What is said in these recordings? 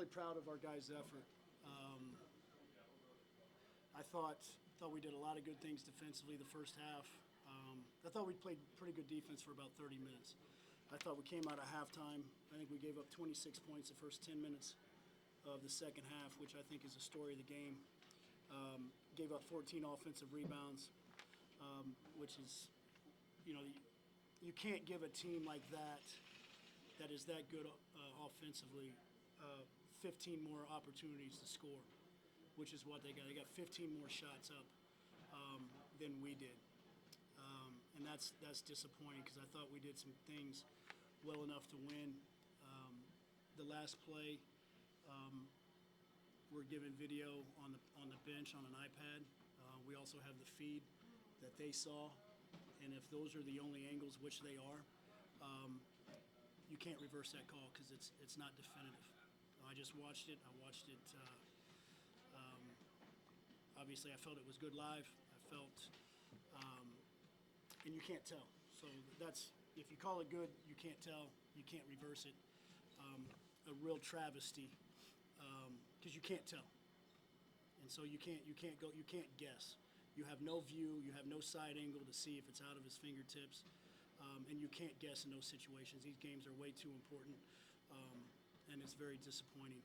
proud of our guys' effort. I thought we did a lot of good things defensively the first half. I thought we played pretty good defense for about 30 minutes. I thought we came out of halftime. I think we gave up 26 points the first 10 minutes of the second half, which I think is the story of the game. Gave up 14 offensive rebounds, which is, you can't give a team like that is that good offensively 15 more opportunities to score, which is what they got. They got 15 more shots up than we did. And that's disappointing because I thought we did some things well enough to win. The last play, we're given video on the bench on an iPad. We also have the feed that they saw, and if those are the only angles, which they are, you can't reverse that call because it's not definitive. I just watched it. I watched it. Obviously, I felt it was good live. I felt, and you can't tell. So that's, if you call it good, you can't tell. You can't reverse it. A real travesty because you can't tell, and so you can't guess. You have no view. You have no side angle to see if it's out of his fingertips, and you can't guess in those situations. These games are way too important, and it's very disappointing.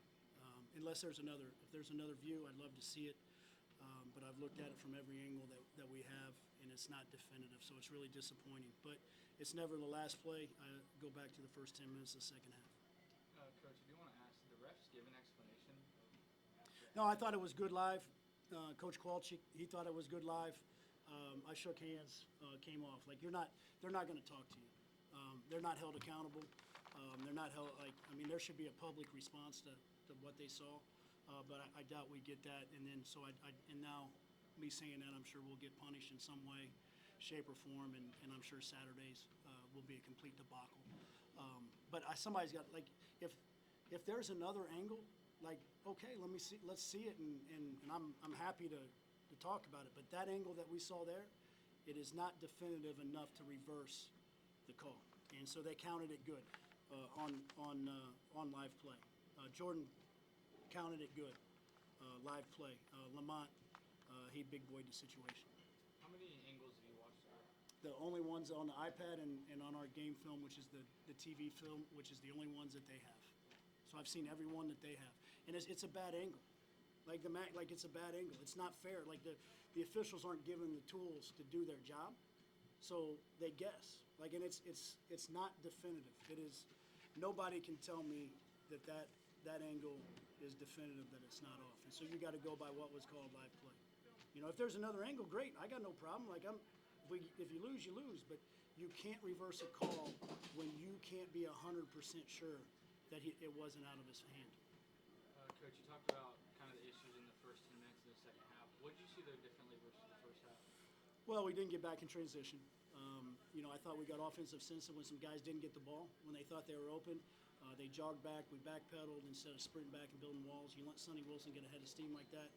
Unless there's if there's another view, I'd love to see it. But I've looked at it from every angle that we have, and it's not definitive, so it's really disappointing. But it's never the last play. I go back to the first 10 minutes of the second half. Coach, I do want to ask, did the refs give an explanation? No, I thought it was good live. Coach Kowalczyk, he thought it was good live. I shook hands, came off. Like, they're not going to talk to you. They're not held accountable. They're not held, there should be a public response to what they saw. But I doubt we get that, and then and now me saying that, I'm sure we'll get punished in some way, shape, or form, and I'm sure Saturdays will be a complete debacle. But somebody's got, like, if there's another angle, like, okay, let's see it, and I'm happy to talk about it. But that angle that we saw there, it is not definitive enough to reverse the call, and so they counted it good on live play. Jordan counted it good, live play. Lamont, he big boyed the situation. How many angles have you watched? The only ones on the iPad and on our game film, which is the TV film, which is the only ones that they have. So I've seen every one that they have, and it's a bad angle. Like it's a bad angle. It's not fair. Like the officials aren't given the tools to do their job, so they guess. Like, and it's not definitive. It is. Nobody can tell me that angle is definitive, that it's not off. And so you got to go by what was called live play. If there's another angle, great. I got no problem. Like, if you lose, you lose. But you can't reverse a call when you can't be 100% sure that it wasn't out of his hand. Coach, you talked about kind of the issues in the first 10 minutes of the second half. What did you see there differently versus the first half? Well, we didn't get back in transition. I thought we got offensive sense when some guys didn't get the ball. When they thought they were open, they jogged back. We backpedaled instead of sprinting back and building walls. You let Sonny Wilson get ahead of steam like that,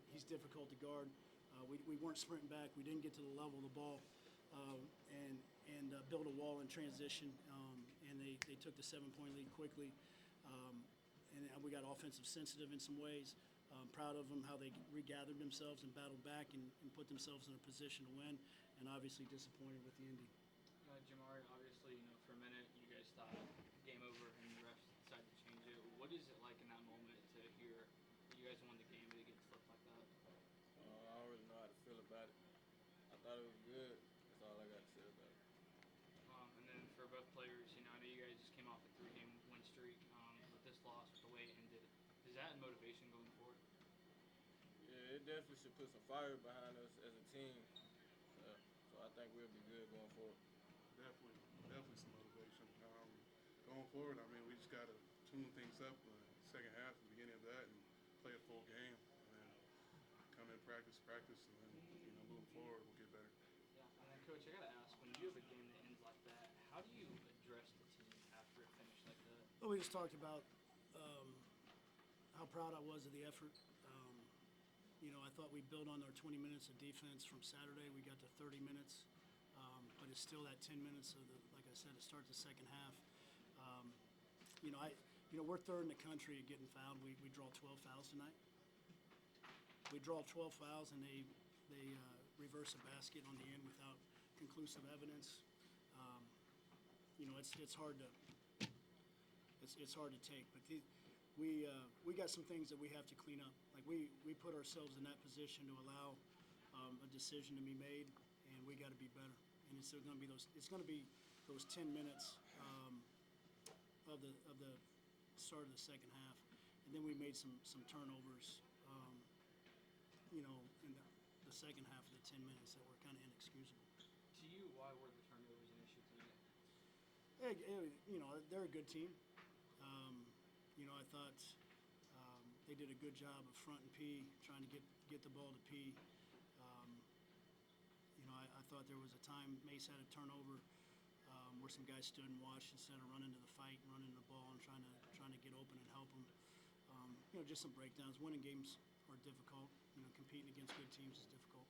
he's difficult to guard. We weren't sprinting back. We didn't get to the level of the ball and build a wall in transition. And they took the 7-point lead quickly. And we got offensive sensitive in some ways. Proud of them, how they regathered themselves and battled back and put themselves in a position to win, and obviously disappointed with the ending. Jamari, obviously, for a minute you guys thought game over and the refs decided to change it. What is it like in that moment to hear that you guys won the game and it gets flipped like that? I don't really know how to feel about it. I thought it was good. That's all I got to say about it. And then for both players, I know you guys just came off a 3-game win streak. With this loss, with the way it ended, is that motivation going forward? Yeah, it definitely should put some fire behind us as a team. So I think we'll be good going forward. Definitely some motivation. Going forward, we just got to tune things up in the second half, the beginning of that, and play a full game. And then come in, practice, and then moving forward, we'll get better. Yeah, and then Coach, I got to ask, when you have a game that ends like that, how do you address the team after it finished like that? Well, we just talked about how proud I was of the effort. I thought we built on our 20 minutes of defense from Saturday. We got to 30 minutes, but it's still that 10 minutes of like I said, to start the second half. we're third in the country at getting fouled. We draw 12 fouls tonight. We draw 12 fouls, and they reverse a basket on the end without conclusive evidence. It's hard to take, but we got some things that we have to clean up. Like we put ourselves in that position to allow a decision to be made, and we got to be better. And it's going to be those 10 minutes of the start of the second half, and then we made some turnovers. In the second half of the 10 minutes that were kind of inexcusable. To you, why were the turnovers an issue tonight? They're a good team. I thought they did a good job of fronting P, trying to get the ball to P. I thought there was a time Mace had a turnover where some guys stood and watched instead of running to the fight and running the ball and trying to get open and help them. Just some breakdowns. Winning games are difficult. Competing against good teams is difficult.